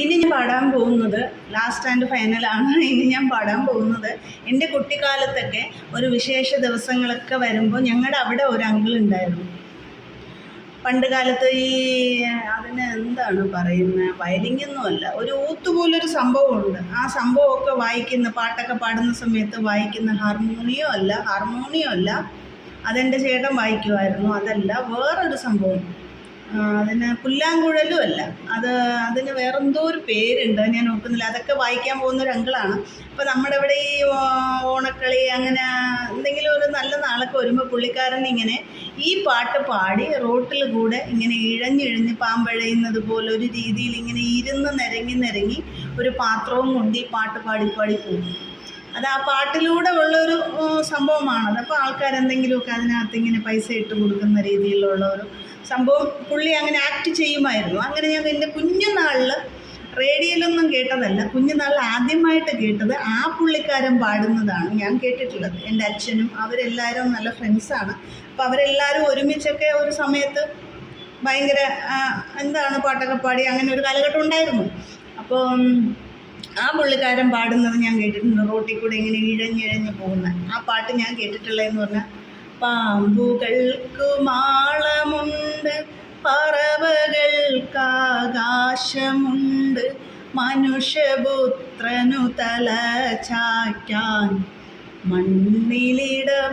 ഇനി ഞാൻ പാടാൻ പോകുന്നത് ലാസ്റ്റ് ആൻഡ് ഫൈനലാണ്. ഇനി ഞാൻ പാടാൻ പോകുന്നത് എൻ്റെ കുട്ടിക്കാലത്തൊക്കെ ഒരു വിശേഷ ദിവസങ്ങളൊക്കെ വരുമ്പോൾ ഞങ്ങളുടെ അവിടെ ഒരു അങ്കിൾ ഉണ്ടായിരുന്നു. പണ്ട് കാലത്ത് അതിന് എന്താണ് പറയുന്നത്, വയലിങ്ങൊന്നുമല്ല, ഒരു ഊത്തുപോലൊരു സംഭവമുണ്ട്. ആ സംഭവമൊക്കെ വായിക്കുന്ന, പാട്ടൊക്കെ പാടുന്ന സമയത്ത് വായിക്കുന്ന ഹാർമോണിയം അല്ല, അതെൻ്റെ ചേട്ടൻ വായിക്കുമായിരുന്നു. അതല്ല, വേറൊരു സംഭവം, അതിന് പുല്ലാങ്കുഴലും അല്ല, അതിന് വേറെന്തോ ഒരു പേരുണ്ട്, ഞാൻ ഓർക്കുന്നില്ല. അതൊക്കെ വായിക്കാൻ പോകുന്നൊരു അങ്കിളാണ്. അപ്പോൾ നമ്മുടെ ഇവിടെ ഈ ഓണക്കളി അങ്ങനെ എന്തെങ്കിലും ഒരു നല്ല നാളൊക്കെ വരുമ്പോൾ പുള്ളിക്കാരൻ ഇങ്ങനെ ഈ പാട്ട് പാടി റോട്ടിൽ കൂടെ ഇങ്ങനെ ഇഴഞ്ഞിഴഞ്ഞ് പാമ്പഴയുന്നത് പോലെ ഒരു രീതിയിൽ ഇങ്ങനെ ഇരുന്ന് നിരങ്ങി ഒരു പാത്രവും കൊണ്ട് ഈ പാട്ട് പാടി പോകും. അത് ആ പാട്ടിലൂടെ ഉള്ളൊരു സംഭവമാണത്. അപ്പോൾ ആൾക്കാരെന്തെങ്കിലുമൊക്കെ അതിനകത്ത് ഇങ്ങനെ പൈസ ഇട്ട് കൊടുക്കുന്ന രീതിയിലുള്ള ഒരു സംഭവം പുള്ളി അങ്ങനെ ആക്ട് ചെയ്യുമായിരുന്നു. അങ്ങനെ ഞാൻ എൻ്റെ കുഞ്ഞുനാളിൽ റേഡിയോയിലൊന്നും കേട്ടതല്ല, കുഞ്ഞുനാളിൽ ആദ്യമായിട്ട് കേട്ടത് ആ പുള്ളിക്കാരൻ പാടുന്നതാണ് ഞാൻ കേട്ടിട്ടുള്ളത്. എൻ്റെ അച്ഛനും അവരെല്ലാവരും നല്ല ഫ്രണ്ട്സാണ്. അപ്പോൾ അവരെല്ലാവരും ഒരുമിച്ചൊക്കെ ഒരു സമയത്ത് ഭയങ്കര പാട്ടൊക്കെ പാടി അങ്ങനെ ഒരു കാലഘട്ടം ഉണ്ടായിരുന്നു. അപ്പോൾ ആ പുള്ളിക്കാരൻ പാടുന്നത് ഞാൻ കേട്ടിട്ടുണ്ട്. റോട്ടിൽ കൂടെ ഇങ്ങനെ ഇഴഞ്ഞിഴഞ്ഞ് പോകുന്ന ആ പാട്ട് ഞാൻ കേട്ടിട്ടുള്ളതെന്ന് പറഞ്ഞാൽ, പാമ്പുകൾക്കു മാളമുണ്ട്, പറവകൾക്ക് ആകാശമുണ്ട്, മനുഷ്യപുത്രനു തല ചായ്ക്കാൻ മണ്ണിലിടമില്ല.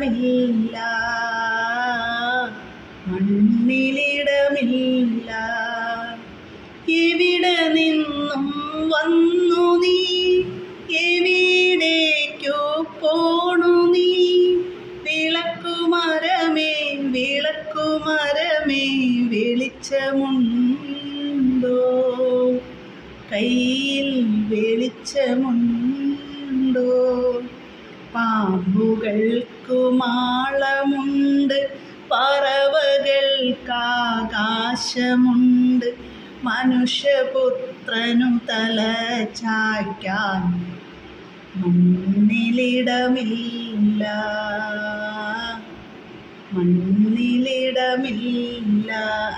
എവിടെ നിന്നും വന്നു നീ, എവിടേക്കു പോണു നീ, വിളക്കുമരമേ വെളിച്ചമുണ്ടോ, കയ്യിൽ വെളിച്ചമുണ്ടോ. പാമ്പുകൾക്കു മാളമുണ്ട്, പറവകൾക്ക് ആകാശമുണ്ട്, മനുഷ്യപുത്രനു തല ചായ്ക്കാൻ മണ്ണിലിടമില്ല.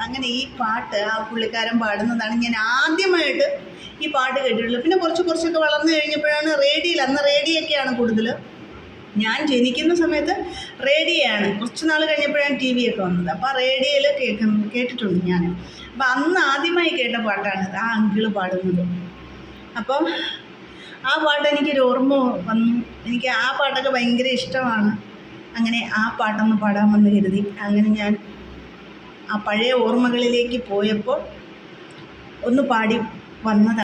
അങ്ങനെ ഈ പാട്ട് ആ പുള്ളിക്കാരൻ പാടുന്നതാണ് ഞാൻ ആദ്യമായിട്ട് ഈ പാട്ട് കേട്ടിട്ടുള്ളത്. പിന്നെ കുറച്ചൊക്കെ വളർന്നു കഴിഞ്ഞപ്പോഴാണ് അന്ന് റേഡിയോയൊക്കെയാണ് കൂടുതൽ. ഞാൻ ജനിക്കുന്ന സമയത്ത് റേഡിയോയാണ്, കുറച്ച് നാൾ കഴിഞ്ഞപ്പോഴാണ് TV ഒക്കെ വന്നത്. അപ്പോൾ ആ റേഡിയോയിൽ കേട്ടിട്ടുണ്ട് ഞാൻ. അപ്പോൾ അന്ന് ആദ്യമായി കേട്ട പാട്ടാണിത്, ആ അങ്കിള് പാടുന്നത്. അപ്പം ആ പാട്ട് എനിക്കൊരു ഓർമ്മ വന്നു. എനിക്ക് ആ പാട്ടൊക്കെ ഭയങ്കര ഇഷ്ടമാണ്. അങ്ങനെ ആ പാട്ടൊന്ന് പാടാമെന്ന് കരുതി അങ്ങനെ ഞാൻ ആ പഴയ ഓർമ്മകളിലേക്ക് പോയപ്പോൾ ഒന്ന് പാടി വന്നതാണ്.